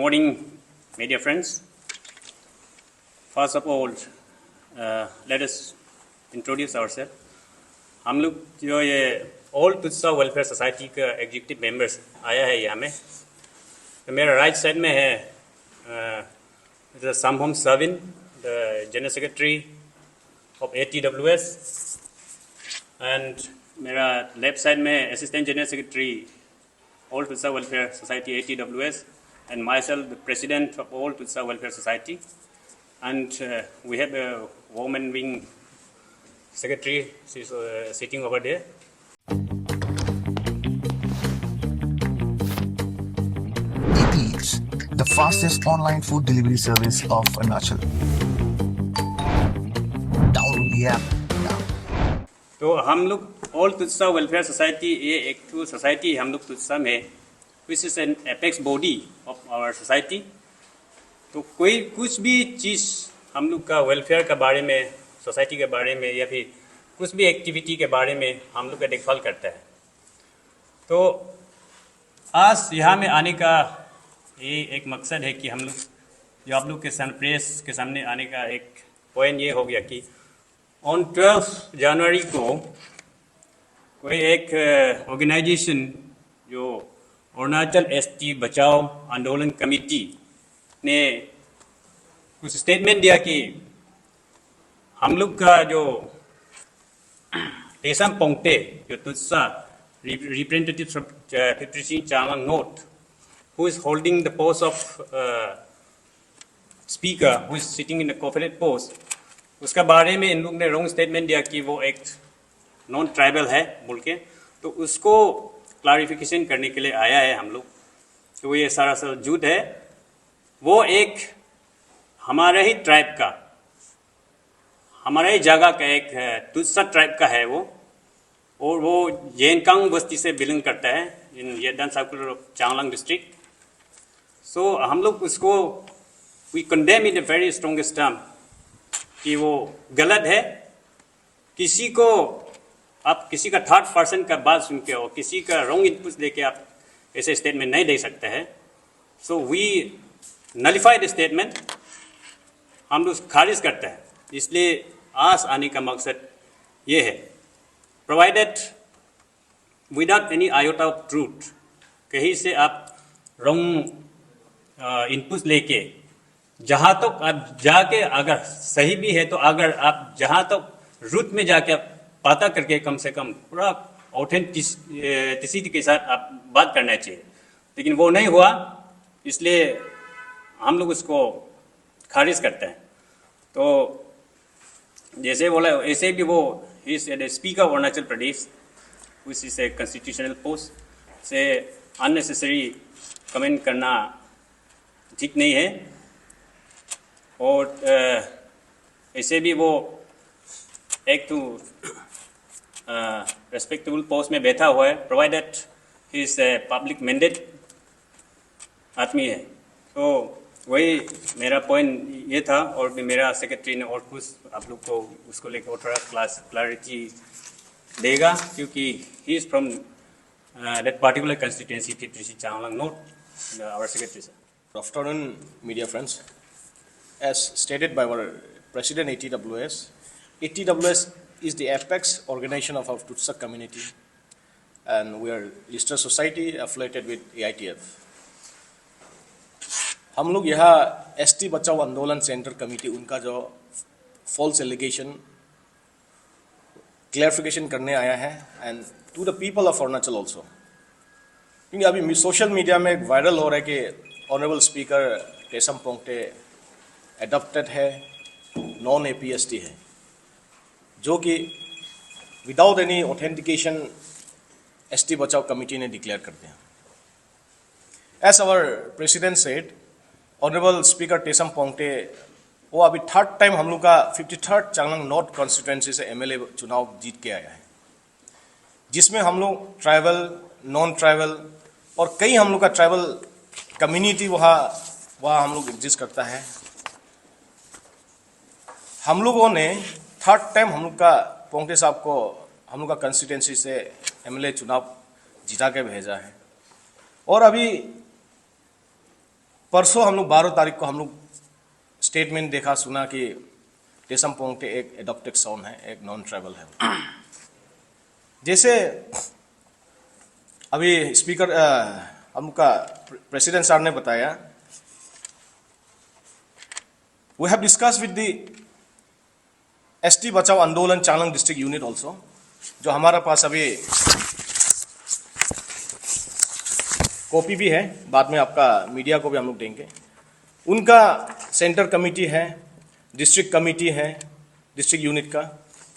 Morning, media friends. First of all, let us introduce ourselves. हम लोग जो ये ऑल तुत्सा वेलफेयर सोसाइटी का एग्जीक्यूटिव मेंबर्स आया है यहाँ में, तो मेरा राइट साइड में है समहोम सर्विन, the general secretary of ATWS, and मेरा लेफ्ट साइड में assistant general secretary all Tutsa welfare society ATWS, and myself, the president of all Tutsa Welfare Society, and we have a woman wing secretary. She's sitting over there. Eats, the fastest online food delivery service of Arunachal. Download the app now. तो हम लोग all Tutsa welfare society, ये एक तो society हम लोग तुत्सा में, which is an apex body of our society. तो कोई कुछ भी चीज़ हम लोग का वेलफेयर के बारे में, सोसाइटी के बारे में, या फिर कुछ भी एक्टिविटी के बारे में हम लोग का देखभाल करता है। तो आज यहाँ में आने का ये एक मकसद है कि हम लोग जो आप लोग के सामने प्रेस के सामने आने का एक पॉइंट ये हो गया कि ऑन 12 जनवरी को कोई एक ऑर्गेनाइजेशन जो अरुणाचल ST बचाओ आंदोलन कमेटी ने कुछ स्टेटमेंट दिया कि हम लोग का जो टेसम पोंगते जो Tutsa representative fifty Changlang north, who is holding the post of speaker, who is sitting in the cooperative post, उसका बारे में इन लोग ने रॉन्ग स्टेटमेंट दिया कि वो एक नॉन ट्राइबल है बोल के। तो उसको क्लैरिफिकेशन करने के लिए आया है हम लोग। तो ये सारा झूठ है। वो एक हमारे ही ट्राइब का, हमारे ही जगह का एक तुत्सा ट्राइब का है वो, और वो येनकांग बस्ती से बिलोंग करता है in Yedan circular of Changlang district. So हम लोग उसको we condemn in the very strongest term कि वो गलत है। किसी को आप किसी का थर्ड पर्सन का बात सुन के और किसी का रॉन्ग इनपुट लेके आप ऐसे स्टेटमेंट नहीं दे सकते हैं। So we nullify the statement, हम लोग खारिज करते हैं। इसलिए आज आने का मकसद ये है, provided without any iota of truth, कहीं से आप रॉन्ग इनपुट लेके जहाँ तक आप जाके, अगर सही भी है तो अगर आप जहाँ तक रूट में जाके पता करके कम से कम पूरा ऑथेंटिसिटी के साथ आप बात करना चाहिए, लेकिन वो नहीं हुआ। इसलिए हम लोग उसको खारिज करते हैं। तो जैसे बोला ऐसे भी वो इस speaker of Arunachal Pradesh, which is a constitutional post, से अननेसेसरी कमेंट करना ठीक नहीं है। और ऐसे भी वो एक तो रेस्पेक्टेबल पोस्ट में बैठा हुआ है, प्रोवाइडेड इज पब्लिक मैंडेट आदमी है। तो वही मेरा पॉइंट ये था, और भी मेरा सेक्रेटरी ने और कुछ आप लोग को उसको लेकर थोड़ा क्लैरिटी देगा, क्योंकि he is from that particular constituency, fifty Changlang north, our secretary sir. Good afternoon, media friends. As stated by our president ATWS is the apex organization of our Tutsa community, and we are listed society affiliated with AITF. हम लोग यहाँ ST बचाओ आंदोलन centre committee, उनका जो false allegation clarification करने आया है, and to the people of Arunachal also. क्योंकि अभी सोशल मीडिया में वायरल हो रहा है कि honourable speaker Tesam Pongte adopted है, नॉन APST है, जो कि विदाउट एनी ऑथेंटिकेशन ST बचाओ कमेटी ने डिक्लेयर कर दिया। As our president said, honourable speaker Tesam Pongte वो अभी थर्ड टाइम हम लोग का 53rd चांगलांग नॉर्थ कॉन्स्टिट्यूएंसी से MLA चुनाव जीत के आया है, जिसमें हम लोग ट्राइबल, नॉन ट्राइबल और कई हम लोग का ट्राइबल कम्युनिटी वहाँ हम लोग एग्जिस्ट करता है। हम लोगों ने थर्ड टाइम हम लोग का पोंगते साहब को हम लोग का कंस्टिट्यूएंसी से MLA चुनाव जिता के भेजा है। और अभी परसों हम लोग 12 तारीख को हम लोग स्टेटमेंट देखा सुना कि टेसम पोंगते एक एडॉप्टेड सन है, एक नॉन ट्राइबल है। जैसे अभी स्पीकर हम लोग का प्रेसिडेंट सर ने बताया, we have discuss with the ST Bachao Andolan Changlang district unit also, जो हमारा पास अभी कॉपी भी है, बाद में आपका मीडिया को भी हम लोग देंगे। उनका सेंटर कमेटी है, डिस्ट्रिक्ट कमेटी है डिस्ट्रिक्ट यूनिट का।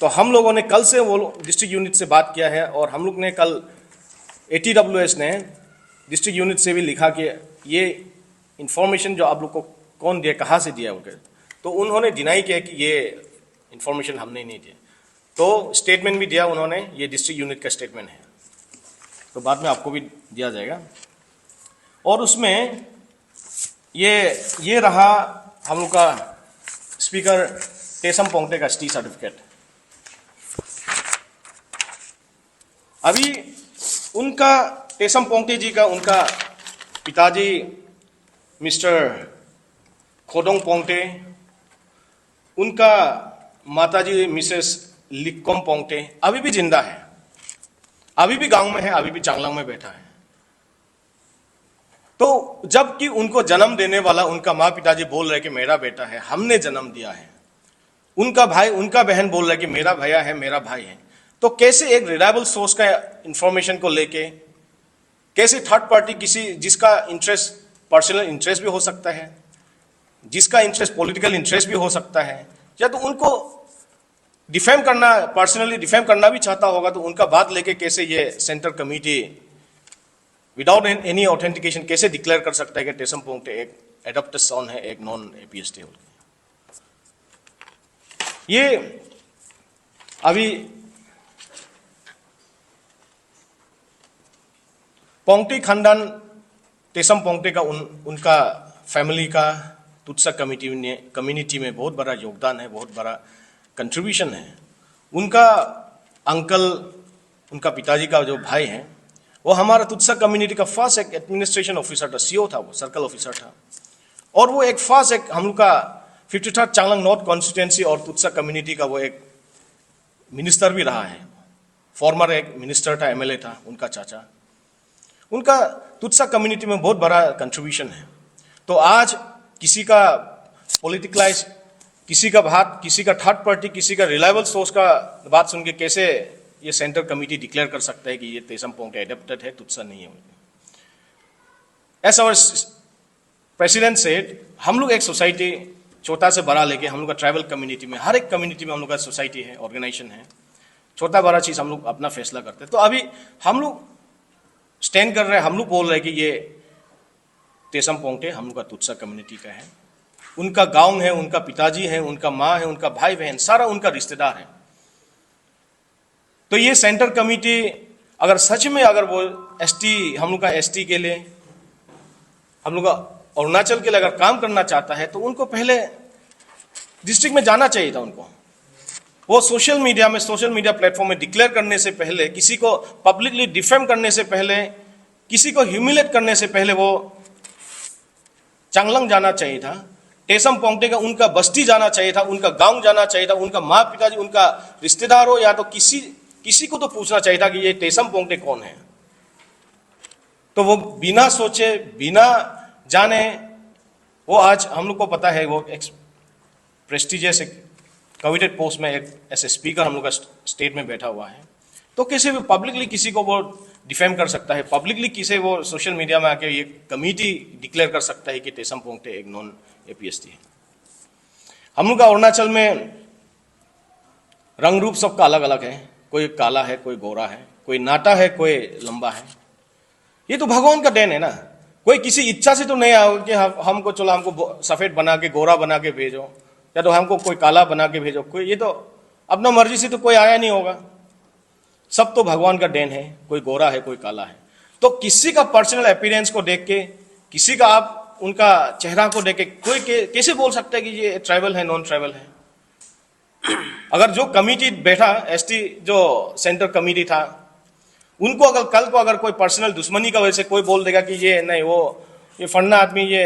तो हम लोगों ने कल से वो डिस्ट्रिक्ट यूनिट से बात किया है, और हम लोग ने कल ATWS ने डिस्ट्रिक्ट यूनिट से भी लिखा कि ये इंफॉर्मेशन जो आप लोग को कौन दिया, कहाँ से दिया उनके, तो उन्होंने डिनाई किया कि ये इंफॉर्मेशन हमने नहीं दिया। तो स्टेटमेंट भी दिया उन्होंने, ये डिस्ट्रिक्ट यूनिट का स्टेटमेंट है, तो बाद में आपको भी दिया जाएगा। और उसमें ये रहा हम लोग का स्पीकर टेसम पोंगते का ST सर्टिफिकेट। अभी उनका टेसम पोंगते जी का, उनका पिताजी मिस्टर खोडोंग पोंगते, उनका माताजी मिसेस लिक्कोम पोंगते अभी भी जिंदा है, अभी भी गांव में है, अभी भी चांगलांग में बैठा है। तो जबकि उनको जन्म देने वाला उनका माँ पिताजी बोल रहे कि मेरा बेटा है, हमने जन्म दिया है, उनका भाई उनका बहन बोल रहे कि मेरा भैया है, मेरा भाई है, तो कैसे एक रिलायबल सोर्स का इंफॉर्मेशन को लेके, कैसे थर्ड पार्टी किसी जिसका इंटरेस्ट पर्सनल इंटरेस्ट भी हो सकता है, जिसका इंटरेस्ट पॉलिटिकल इंटरेस्ट भी हो सकता है, या तो उनको डिफेम करना, पर्सनली डिफेम करना भी चाहता होगा, तो उनका बात लेके कैसे ये centre committee without any authentication कैसे डिक्लेयर कर सकता है कि टेसम पोंगते एक एडॉप्टेड सन है, एक नॉन APST है। ये अभी पोंगते खानदान टेसम पोंगते का उनका फैमिली का तुत्सा कम्युनिटी में बहुत बड़ा योगदान है, बहुत बड़ा कंट्रीब्यूशन है। उनका अंकल, उनका पिताजी का जो भाई है, वो हमारा तुत्सा कम्युनिटी का फर्स्ट एक एडमिनिस्ट्रेशन ऑफिसर था, CO था, वो सर्कल ऑफिसर था, और वो एक फर्स्ट एक हम लोग का 53rd चांगलांग नॉर्थ कॉन्स्टिट्यूंसी और तुत्सा कम्युनिटी का वो एक मिनिस्टर भी रहा है, फॉर्मर एक मिनिस्टर था, MLA था उनका चाचा। उनका तुत्सा कम्युनिटी में बहुत बड़ा कंट्रीब्यूशन है। तो आज किसी का पॉलिटिकलाइज, किसी का बात, किसी का थर्ड पार्टी, किसी का रिलायबल सोर्स का बात सुन के कैसे ये सेंटर कमेटी डिक्लेयर कर सकता है कि ये टेसम पोंगते एडॉप्टेड है, तुत्सा नहीं है। एज आवर प्रेसिडेंट सेड, हम लोग एक सोसाइटी छोटा से बड़ा लेके, हम लोग का ट्राइबल कम्युनिटी में, हर एक कम्युनिटी में हम लोग का सोसाइटी है, ऑर्गेनाइजेशन है, छोटा बड़ा चीज हम लोग अपना फैसला करते हैं। तो अभी हम लोग स्टैंड कर रहे हैं, हम लोग बोल रहे हैं कि ये टेसम पोंगते हम लोग का तुत्सा कम्युनिटी का है, उनका गांव है, उनका पिताजी है, उनका माँ है, उनका भाई बहन सारा उनका रिश्तेदार है। तो ये सेंटर कमेटी अगर सच में अगर वो ST, हम लोग का ST के लिए, हम लोग का अरुणाचल के लिए अगर काम करना चाहता है, तो उनको पहले डिस्ट्रिक्ट में जाना चाहिए था। उनको वो सोशल मीडिया प्लेटफॉर्म में डिक्लेयर करने से पहले, किसी को पब्लिकली डिफेम करने से पहले, किसी को ह्यूमिलेट करने से पहले वो चांगलांग जाना चाहिए था, टेसम पोंगते का उनका बस्ती जाना चाहिए था, उनका गांव जाना चाहिए था, उनका माँ पिताजी, उनका रिश्तेदार हो या तो किसी को तो पूछना चाहिए था कि ये टेसम पोंगते कौन है। तो वो बिना सोचे, बिना जाने, वो आज हम लोग को पता है वो एक प्रेस्टिजियस कविटेड पोस्ट में एक ऐसे स्पीकर हम लोग का स्टेट में बैठा हुआ है, तो कैसे भी पब्लिकली किसी को वो डिफेम कर सकता है, पब्लिकली किसे वो सोशल मीडिया में आके ये कमेटी डिक्लेयर कर सकता है कि टेसम पोंगते एक नॉन APST है। हम लोग का अरुणाचल में रंग रूप सबका अलग अलग है, कोई काला है, कोई गोरा है, कोई नाटा है, कोई लंबा है। ये तो भगवान का देन है ना, कोई किसी इच्छा से तो नहीं आया कि हमको चलो हमको सफेद बना के गोरा बना के भेजो, या तो हमको कोई काला बना के भेजो, कोई ये तो अपना मर्जी से तो कोई आया नहीं होगा। सब तो भगवान का देन है, कोई गोरा है, कोई काला है। तो किसी का पर्सनल अपीयरेंस को देख के, किसी का आप उनका चेहरा को देख के कोई कैसे बोल सकता है कि ये ट्राइबल है, नॉन ट्राइबल है। अगर जो कमिटी बैठा, ST जो सेंटर कमिटी था, उनको अगर कल को अगर कोई पर्सनल दुश्मनी का वजह से कोई बोल देगा कि ये नहीं, वो ये फन्ना आदमी ये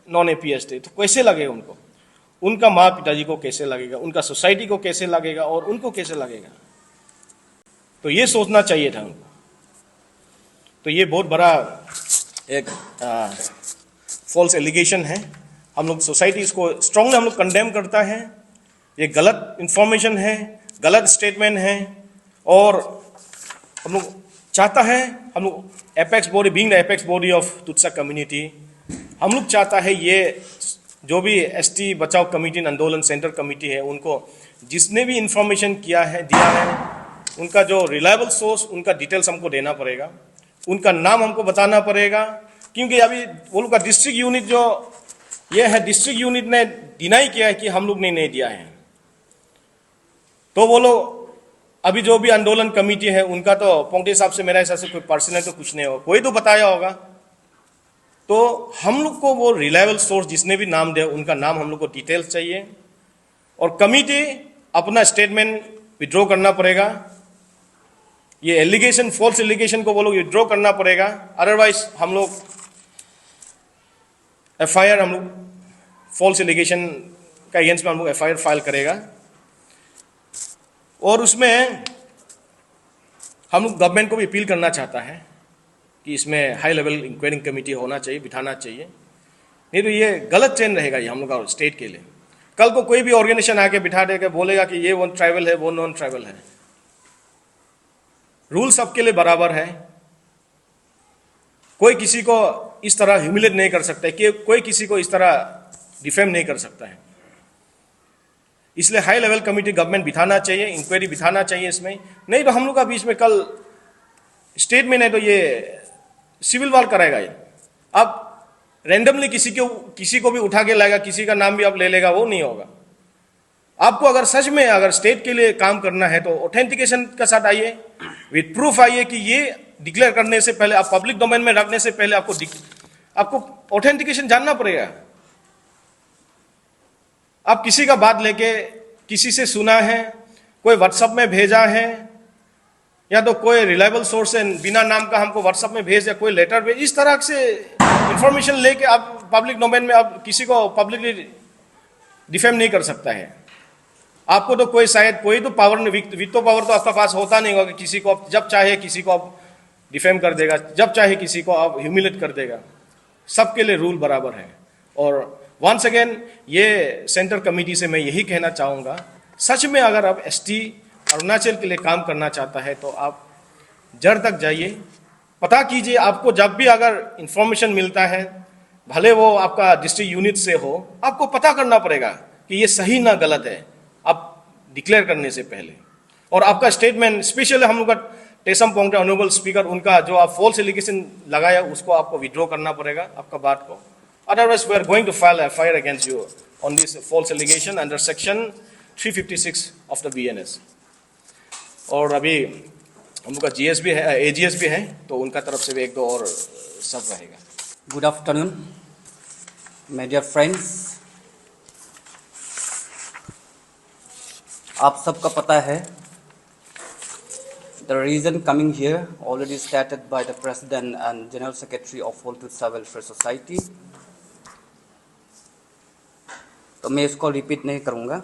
नॉन एपीएस थे, तो कैसे लगेगा उनको, उनका माँ पिताजी को कैसे लगेगा, उनका सोसाइटी को कैसे लगेगा और उनको कैसे लगेगा। तो ये सोचना चाहिए था उनको। तो ये बहुत बड़ा एक फॉल्स एलिगेशन है। हम लोग सोसाइटी इसको स्ट्रांगली हम लोग कंडेम करता है। ये गलत इंफॉर्मेशन है, गलत स्टेटमेंट है, और हम लोग चाहता है, हम लोग apex body, being the apex body of Tutsa community, हम लोग चाहता है ये जो भी एसटी बचाओ कमेटी, आंदोलन सेंटर कमेटी है, उनको जिसने भी इंफॉर्मेशन दिया है, उनका जो रिलायबल सोर्स, उनका डिटेल्स हमको देना पड़ेगा, उनका नाम हमको बताना पड़ेगा। क्योंकि अभी वो लोग का डिस्ट्रिक्ट यूनिट जो ये है, डिस्ट्रिक्ट यूनिट ने डिनाई किया है कि हम लोग ने नहीं दिया है। तो वो लोग अभी जो भी आंदोलन कमेटी है, उनका तो पोंगटे साहब से मेरा हिसाब से कोई पर्सनल तो कुछ नहीं होगा, कोई तो बताया होगा। तो हम लोग को वो रिलायबल सोर्स जिसने भी नाम दिया, उनका नाम हम लोग को डिटेल्स चाहिए, और कमेटी अपना स्टेटमेंट विड्रॉ करना पड़ेगा। ये एलिगेशन, फॉल्स एलिगेशन को वो लोग विड्रॉ करना पड़ेगा, अदरवाइज हम लोग एफआईआर, हम लोग फॉल्स एलिगेशन का अगेंस्ट में हम लोग एफआईआर फाइल करेगा। और उसमें हम लोग गवर्नमेंट को भी अपील करना चाहता है कि इसमें हाई लेवल इंक्वायरिंग कमेटी होना चाहिए, बिठाना चाहिए, नहीं तो ये गलत ट्रेंड रहेगा ये हम लोग का स्टेट के लिए। कल को कोई भी ऑर्गेनाइजेशन आके बिठा देगा, बोलेगा कि ये वो ट्राइबल है, वो नॉन ट्राइबल है। रूल सबके लिए बराबर है, कोई किसी को इस तरह ह्यूमिलेट नहीं कर सकता है, कि कोई किसी को इस तरह डिफेम नहीं कर सकता है। इसलिए हाई लेवल कमेटी गवर्नमेंट बिठाना चाहिए, इंक्वायरी बिठाना चाहिए इसमें। नहीं तो हम लोग का बीच में कल स्टेट में नहीं तो ये सिविल वार कराएगा ये। अब रैंडमली किसी को भी उठा के लाएगा, किसी का नाम भी आप ले लेगा, वो नहीं होगा। आपको अगर सच में अगर स्टेट के लिए काम करना है तो ऑथेंटिकेशन के साथ आइए, विद प्रूफ आइए कि ये डिक्लेयर करने से पहले, आप पब्लिक डोमेन में रखने से पहले आपको ऑथेंटिकेशन जानना पड़ेगा। आप किसी का बात लेके, किसी से सुना है, कोई व्हाट्सएप में भेजा है, या तो कोई रिलायबल सोर्स से बिना नाम का हमको व्हाट्सएप में भेज, या कोई लेटर भेज, इस तरह से इंफॉर्मेशन लेके आप पब्लिक डोमेन में आप किसी को पब्लिकली डिफेम नहीं कर सकता है। आपको तो कोई शायद कोई तो पावर नहीं, वित्तो पावर तो आपका पास होता नहीं होगा कि किसी को आप जब चाहे किसी को आप डिफेम कर देगा, जब चाहे किसी को आप ह्यूमिलेट कर देगा। सबके लिए रूल बराबर है। और वंस अगेन ये सेंटर कमेटी से मैं यही कहना चाहूँगा, सच में अगर आप एसटी अरुणाचल के लिए काम करना चाहता है तो आप जड़ तक जाइए, पता कीजिए। आपको जब भी अगर इंफॉर्मेशन मिलता है, भले वो आपका डिस्ट्रिक्ट यूनिट से हो, आपको पता करना पड़ेगा कि ये सही ना गलत है, आप डिक्लेयर करने से पहले। और आपका स्टेटमेंट, स्पेशली हम लोग का टेसम पोंगटे ऑनरेबल स्पीकर, उनका जो आप फॉल्स एलिगेशन लगाया उसको आपको विड्रॉ करना पड़ेगा, आपका बात को। Otherwise, we are going to file a FIR against you on this false allegation under section 356 of the BNS. और अभी हम लोग का GS भी है, AGS भी है, तो उनका तरफ से भी एक दो और सब रहेगा। Good afternoon, my dear friends. आप सबका पता है, the reason coming here already stated by the President and General Secretary of All Tutsa Welfare Society. तो मैं इसको रिपीट नहीं करूँगा।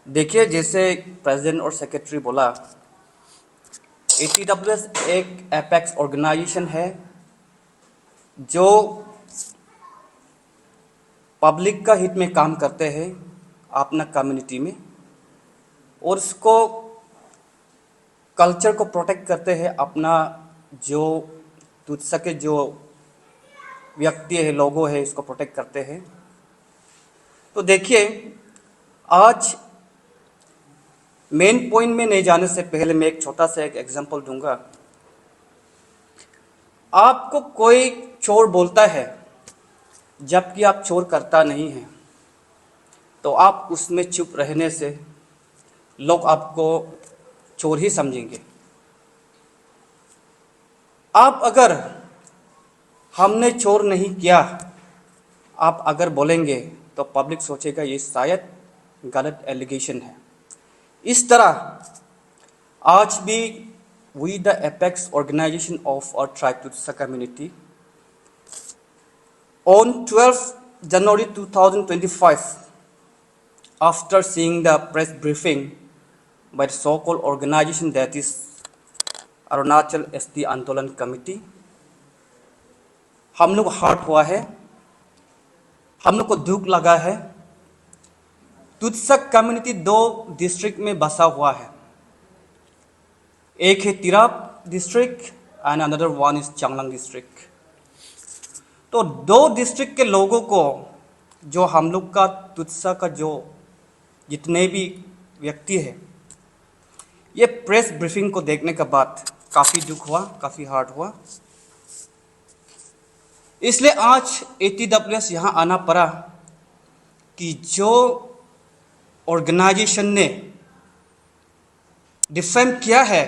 देखिए, जैसे प्रेसिडेंट और सेक्रेटरी बोला, ATWS एक एपेक्स ऑर्गेनाइजेशन है जो पब्लिक का हित में काम करते हैं अपना कम्युनिटी में, और उसको कल्चर को प्रोटेक्ट करते हैं। अपना जो तुत्सा के जो व्यक्ति है, लोगों है, इसको प्रोटेक्ट करते हैं। तो देखिए, आज मेन पॉइंट में नहीं जाने से पहले मैं एक छोटा सा एक एग्जांपल दूंगा। आपको कोई चोर बोलता है, जबकि आप चोर करता नहीं है, तो आप उसमें चुप रहने से लोग आपको चोर ही समझेंगे। आप अगर हमने चोर नहीं किया, आप अगर बोलेंगे तो पब्लिक सोचेगा ये शायद गलत एलिगेशन है। इस तरह आज भी we the apex organisation of our tribe Tutsa community On 12th January 2025, after seeing the press briefing by the so-called organization that is Arunachal SD आंदोलन कमेटी, हम लोग हर्ट हुआ है, हम लोग को दुख लगा है। तुत्सक कम्युनिटी 2 डिस्ट्रिक्ट में बसा हुआ है, एक है Tirap district and another one is Changlang district. तो 2 डिस्ट्रिक्ट के लोगों को, जो हम लोग का तुत्सा का जो जितने भी व्यक्ति है, ये प्रेस ब्रीफिंग को देखने के बाद काफ़ी दुख हुआ, काफ़ी हार्ट हुआ। इसलिए आज ATWS यहाँ आना पड़ा कि जो ऑर्गेनाइजेशन ने डिफेम किया है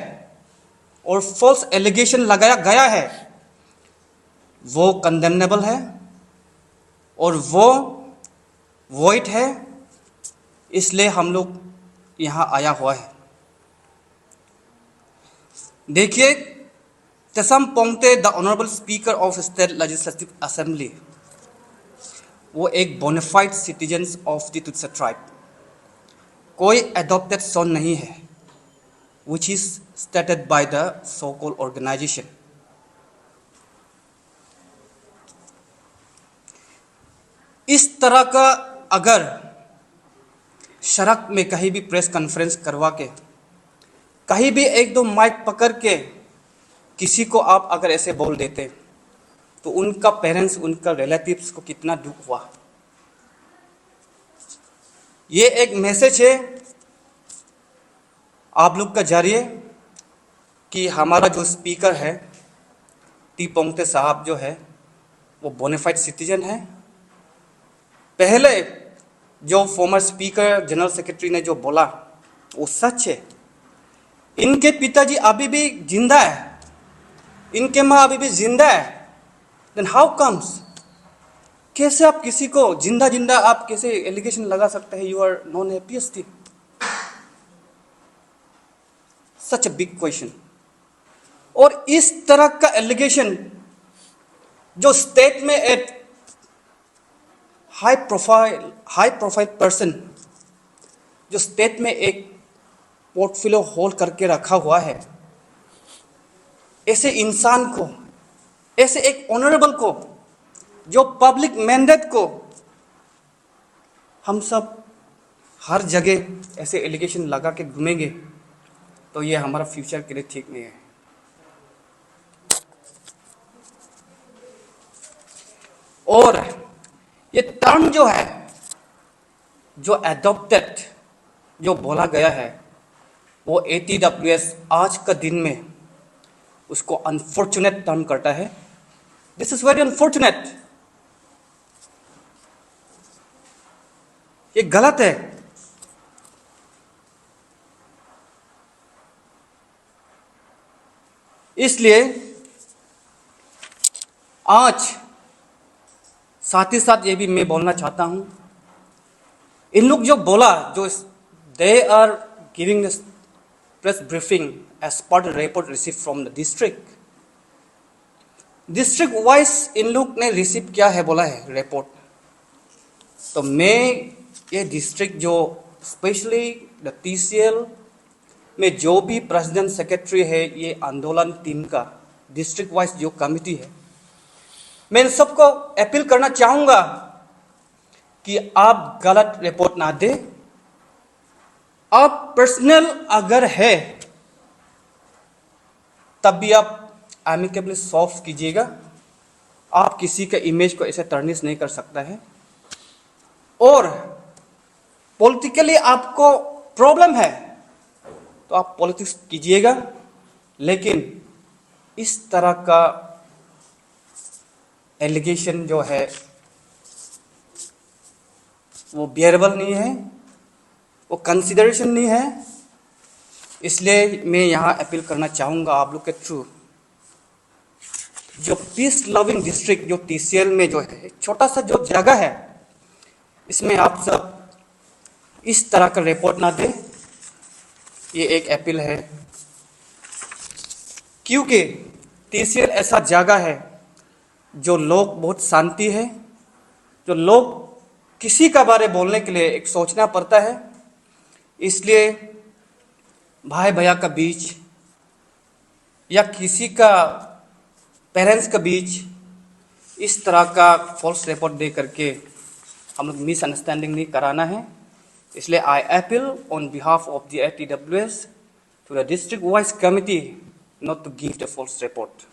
और फॉल्स एलिगेशन लगाया गया है, वो कंडेमनेबल है और वो वॉइड है। इसलिए हम लोग यहाँ आया हुआ है। देखिए, Tesam Pongte the honourable speaker of state legislative assembly, वो एक bona fide citizens of the Tutsa tribe, कोई एडॉप्टेड सन नहीं है, which is stated by the so called organisation. इस तरह का अगर सड़क में कहीं भी प्रेस कॉन्फ्रेंस करवा के, कहीं भी 1-2 माइक पकड़ के किसी को आप अगर ऐसे बोल देते, तो उनका पेरेंट्स, उनका रिलेटिव्स को कितना दुख हुआ। ये एक मैसेज है आप लोग का जरिए कि हमारा जो स्पीकर है टी पोंगते साहब जो है, वो बोनाफाइड सिटीजन है। पहले जो फॉर्मर स्पीकर जनरल सेक्रेटरी ने जो बोला वो सच है। इनके पिताजी अभी भी जिंदा है, इनके माँ अभी भी जिंदा है। देन हाउ कम्स, कैसे आप किसी को जिंदा आप कैसे एलिगेशन लगा सकते हैं? You are non a PhD। Such a big question. और इस तरह का एलिगेशन जो स्टेट में एक हाई प्रोफाइल पर्सन, जो स्टेट में एक पोर्टफोलियो होल्ड करके रखा हुआ है, ऐसे इंसान को, ऐसे एक ऑनरेबल को, जो पब्लिक मैंडेट को, हम सब हर जगह ऐसे एलिगेशन लगा के घूमेंगे, तो ये हमारा फ्यूचर के लिए ठीक नहीं है। और ये टर्म जो है, जो एडॉप्टेड, जो बोला गया है, वो ATWS आज का दिन में उसको अनफॉर्चुनेट टर्म करता है। This is very unfortunate. ये गलत है। इसलिए आज साथ ही साथ ये भी मैं बोलना चाहता हूं, इन लोग जो बोला, जो they are giving the press briefing as per the report receive from the district wise इन लोग ने रिसीव किया है, बोला है रिपोर्ट। तो मैं ये डिस्ट्रिक्ट जो स्पेशली द TCL में जो भी प्रेसिडेंट सेक्रेटरी है, ये आंदोलन टीम का डिस्ट्रिक्ट वाइज जो कमिटी है, मैं इन सबको अपील करना चाहूंगा कि आप गलत रिपोर्ट ना दें। आप पर्सनल अगर है तब भी आप एमिकेबली सॉल्व कीजिएगा। आप किसी के इमेज को ऐसे टर्निश नहीं कर सकता है। और पॉलिटिकली आपको प्रॉब्लम है तो आप पॉलिटिक्स कीजिएगा, लेकिन इस तरह का एलिगेशन जो है वो बियरेबल नहीं है, वो कंसिडरेशन नहीं है। इसलिए मैं यहाँ अपील करना चाहूँगा आप लोग के थ्रू, जो पीस लविंग डिस्ट्रिक्ट जो TCL में जो है, छोटा सा जो जगह है, इसमें आप सब इस तरह का रिपोर्ट ना दें। ये एक अपील है, क्योंकि TCL ऐसा जगह है जो लोग बहुत शांति है, जो लोग किसी का बारे बोलने के लिए एक सोचना पड़ता है, इसलिए भाई भैया का बीच या किसी का पेरेंट्स के बीच इस तरह का फॉल्स रिपोर्ट दे करके हम लोग मिसअंडरस्टैंडिंग नहीं कराना है। इसलिए I appeal on behalf of the ATWS to the district wise committee not to give the false report.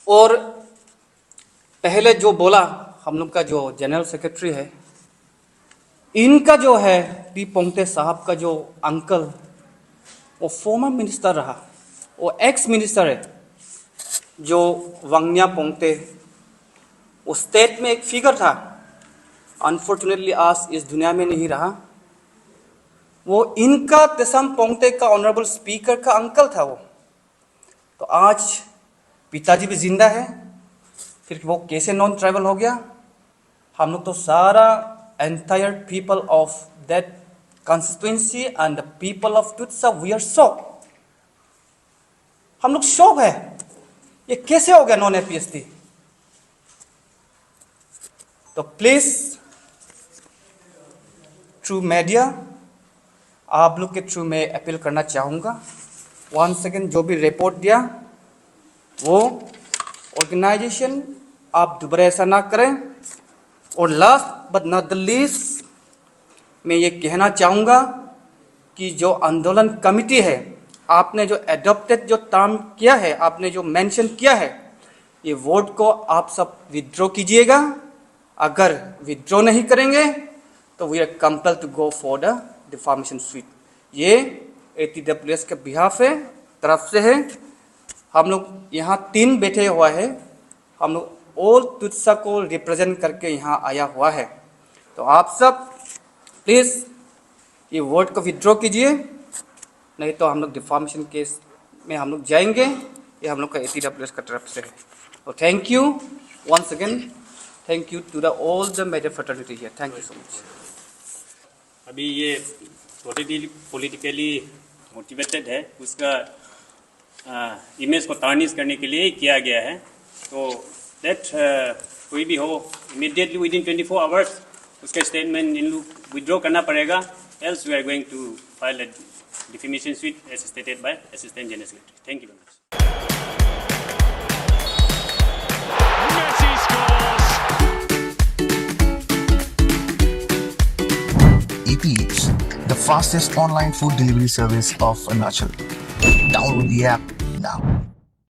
और पहले जो बोला हम लोग का जो जनरल सेक्रेटरी है, इनका जो है पी पोंगते साहब का जो अंकल, वो फॉर्मर मिनिस्टर रहा, वो एक्स मिनिस्टर है, जो वांगन्या पोंगते, वो स्टेट में एक फिगर था, अनफॉर्चुनेटली आज इस दुनिया में नहीं रहा। वो इनका तेसम पोंगते का ऑनरेबल स्पीकर का अंकल था वो। तो आज पिताजी भी जिंदा है, फिर वो कैसे नॉन ट्राइबल हो गया? हम लोग तो सारा entire people of that constituency and the people of Tutsa we are shock. हम लोग शॉक है, ये कैसे हो गया नॉन एपीएसटी? तो प्लीज थ्रू मीडिया आप लोग के थ्रू मैं अपील करना चाहूंगा, वन सेकेंड जो भी रिपोर्ट दिया वो ऑर्गेनाइजेशन आप दोबारा ऐसा ना करें। और last but not the least मैं ये कहना चाहूँगा कि जो आंदोलन कमिटी है, आपने जो एडॉप्टेड जो टर्म किया है, आपने जो मेंशन किया है, ये वोट को आप सब विथड्रॉ कीजिएगा। अगर विथड्रॉ नहीं करेंगे तो we are compel to go for the deformation suit. ये ATWS के बिहाफ है, तरफ से है। हम लोग यहाँ 3 बैठे हुआ है, हम लोग ऑल तुत्सा को रिप्रेजेंट करके यहाँ आया हुआ है। तो आप सब प्लीज़ ये वोट को विथड्रॉ कीजिए, नहीं तो हम लोग डिफॉर्मेशन केस में हम लोग जाएंगे। ये हम लोग का ATWS का तरफ से है। तो thank you once again, thank you to the all the major fraternity here, thank you so much. अभी ये पॉलिटिकली मोटिवेटेड है, उसका इमेज को टार्निश करने के लिए किया गया है। तो दैट कोई भी हो इमीडिएटली विदिन 24 आवर्स उसका स्टेटमेंट इन लोग विड्रॉ करना पड़ेगा, else we are going to file a defamation suit as stated by assistant general secretary. Thank you very much. Eats, the fastest online food delivery service of Arunachal. Download the app now.